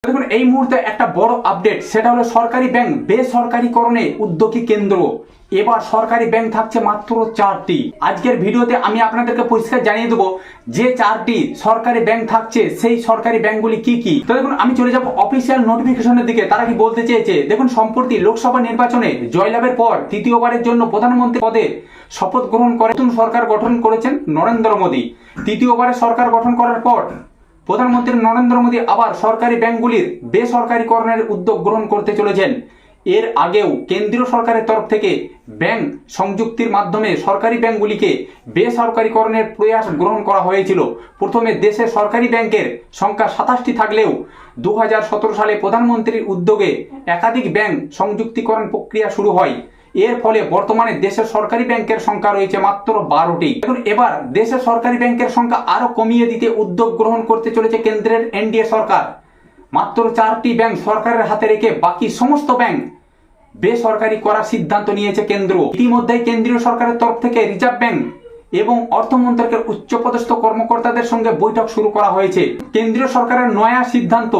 দেখুন এই মুহূর্তে একটা বড় আপডেট, সেটা হলো সরকারি ব্যাংক বেসরকারিকরণে উদ্যোগী কেন্দ্র। এবার সরকারি ব্যাংক থাকছে মাত্র 4টি। আজকের ভিডিওতে আমি আপনাদেরকে পরিষ্কার জানিয়ে দেবো যে 4টি সরকারি ব্যাংক থাকছে সেই সরকারি ব্যাংকগুলি কি কি। তো দেখুন আমি চলে যাব অফিসিয়াল নোটিফিকেশনের দিকে। তারা কি বলতে চেয়েছে দেখুন, সম্প্রতি লোকসভা নির্বাচনে জয়লাভের পর তৃতীয়বারের জন্য প্রধানমন্ত্রী পদে শপথ গ্রহণ করে নতুন সরকার গঠন করেছেন নরেন্দ্র মোদী। তৃতীয়বারের সরকার গঠন করার পর প্রধানমন্ত্রী নরেন্দ্র মোদী আবার সরকারি ব্যাংকগুলির বেসরকারিকরণের উদ্যোগ গ্রহণ করতে চলেছেন। এর আগেও কেন্দ্রীয় সরকারের তরফ থেকে ব্যাংক সংযুক্তির মাধ্যমে সরকারি ব্যাংকগুলিকে বেসরকারিকরণের প্রয়াস গ্রহণ করা হয়েছিল। প্রথমে দেশে সরকারি ব্যাংকের সংখ্যা 27টি থাকলেও 2017 সালে প্রধানমন্ত্রীর উদ্যোগে একাধিক ব্যাংক সংযুক্তিকরণ প্রক্রিয়া শুরু হয়। এর ফলে বর্তমানে দেশের সরকারি ব্যাংকের সংখ্যা রয়েছে মাত্র 12টি। এখন এবার দেশের সরকারি ব্যাংকের সংখ্যা আরো কমিয়ে দিতে উদ্যোগ গ্রহণ করতে চলেছে কেন্দ্রের এনডিএ সরকার। মাত্র 4টি ব্যাংক সরকারের হাতে রেখে বাকি সমস্ত ব্যাংক বেসরকারি করার সিদ্ধান্ত নিয়েছে কেন্দ্র। ইতিমধ্যে কেন্দ্রীয় সরকারের তরফ থেকে রিজার্ভ ব্যাংক এবং অর্থ মন্ত্রকের উচ্চপদস্থ কর্মকর্তাদের সঙ্গে বৈঠক শুরু করা হয়েছে। কেন্দ্রীয় সরকারের নয়া সিদ্ধান্ত,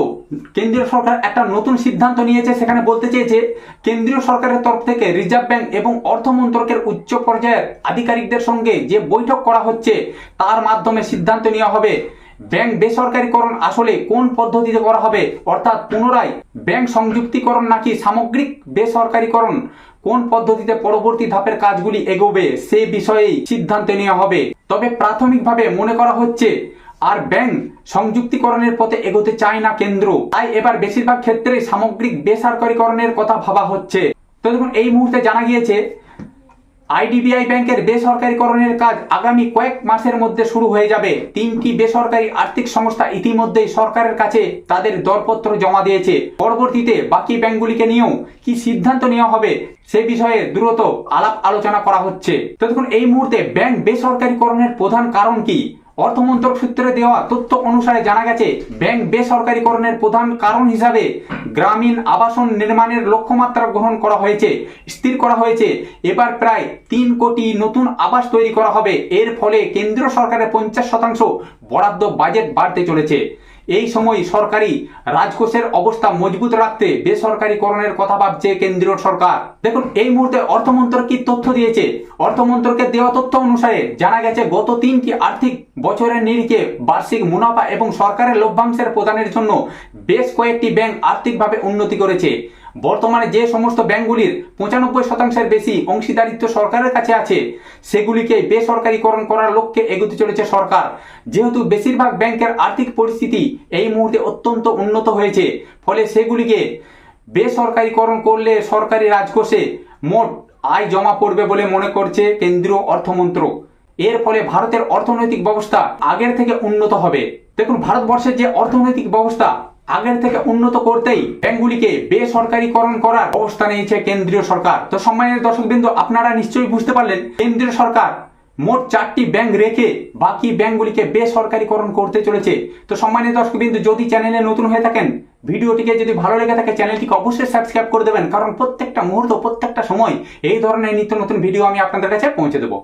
কেন্দ্রীয় সরকার একটা নতুন সিদ্ধান্ত নিয়েছে। সেখানে বলতে চেয়েছে কেন্দ্রীয় সরকারের তরফ থেকে রিজার্ভ ব্যাংক এবং অর্থ মন্ত্রকের উচ্চ পর্যায়ের আধিকারিকদের সঙ্গে যে বৈঠক করা হচ্ছে তার মাধ্যমে সিদ্ধান্ত নেওয়া হবে ব্যাংক বেসরকারিকরণ আসলে কোন পদ্ধতিতে করা হবে, অর্থাৎ পুনরায় ব্যাংক সংযুক্তিকরণ নাকি সামগ্রিক বেসরকারিকরণ, কোন পদ্ধতিতে পরবর্তী ধাপের কাজগুলি এগোবে সে বিষয়েই সিদ্ধান্ত নেওয়া হবে। তবে প্রাথমিকভাবে মনে করা হচ্ছে আর ব্যাংক সংযুক্তিকরণের পথে এগোতে চায় না কেন্দ্র, তাই এবার বেশিরভাগ ক্ষেত্রে সামগ্রিক বেসরকারিকরণের কথা ভাবা হচ্ছে। তো দেখুন এই মুহূর্তে জানা গিয়েছে আইডিবিআই ব্যাংকের বেসরকারিকরণের কাজ আগামী কয়েক মাসের মধ্যে শুরু হয়ে যাবে। 3টি বেসরকারি আর্থিক সংস্থা ইতিমধ্যেই সরকারের কাছে তাদের দরপত্র জমা দিয়েছে। পরবর্তীতে বাকি ব্যাংকগুলিকে নিয়েও কি সিদ্ধান্ত নেওয়া হবে সে বিষয়ে দ্রুত আলাপ আলোচনা করা হচ্ছে। তো দেখুন এই মুহূর্তে ব্যাংক বেসরকারিকরণের প্রধান কারণ কি? অর্থমন্ত্রক সূত্রে দেওয়া তথ্য অনুসারে জানা গেছে ব্যাংক বেসরকারিকরণের প্রধান কারণ হিসাবে গ্রামীণ আবাসন নির্মাণের লক্ষ্যমাত্রা গ্রহণ করা হয়েছে, স্থির করা হয়েছে। এবার প্রায় 3 কোটি নতুন আবাস তৈরি করা হবে। এর ফলে কেন্দ্রীয় সরকারের 50% বরাদ্দ বাজেট বাড়তে চলেছে। এই সময় সরকারি রাজকোষের অবস্থা মজবুত রাখতে বেসরকারিকরণের কথা ভাবছে কেন্দ্রীয় সরকার। দেখুন এই মুহূর্তে অর্থমন্ত্রক কি তথ্য দিয়েছে। অর্থমন্ত্রকের দেওয়া তথ্য অনুসারে জানা গেছে গত 3টি আর্থিক বছরের নিরিখে বার্ষিক মুনাফা এবং সরকারের লভ্যাংশের প্রদানের জন্য বেশ কয়েকটি ব্যাংক আর্থিকভাবে উন্নতি করেছে। বর্তমানে যে সমস্ত ব্যাংকগুলির 95% বেশি অংশীদারিত্ব সরকারের কাছে আছে সেগুলিকে বেসরকারিকরণ করার লক্ষ্যে এগোতে চলেছে সরকার। যেহেতু বেশিরভাগ ব্যাংকের আর্থিক পরিস্থিতি এই মুহূর্তে অত্যন্ত উন্নত হয়েছে, ফলে সেগুলিকে বেসরকারিকরণ করলে সরকারি রাজকোষে মোট আয় জমা পড়বে বলে মনে করছে কেন্দ্রীয় অর্থমন্ত্রক। এর ফলে ভারতের অর্থনৈতিক ব্যবস্থা আগের থেকে উন্নত হবে। দেখুন ভারতবর্ষের যে অর্থনৈতিক ব্যবস্থা আগের থেকে উন্নত করতেই ব্যাংকগুলিকে বেসরকারিকরণ করার ব্যবস্থা নিয়েছে কেন্দ্রীয় সরকার। তো সম্মানিত দর্শকবৃন্দ, আপনারা নিশ্চয়ই বুঝতে পারলেন কেন্দ্রীয় সরকার মোট 4টি ব্যাংক রেখে বাকি ব্যাংকগুলিকে বেসরকারিকরণ করতে চলেছে। তো সম্মানিত দর্শকবৃন্দ, যদি চ্যানেলে নতুন হয়ে থাকেন, ভিডিওটিকে যদি ভালো লেগে থাকে চ্যানেলটিকে অবশ্যই সাবস্ক্রাইব করে দেবেন, কারণ প্রত্যেকটা মুহূর্ত প্রত্যেকটা সময় এই ধরনের নিত্য নতুন ভিডিও আমি আপনাদের কাছে পৌঁছে দেবো।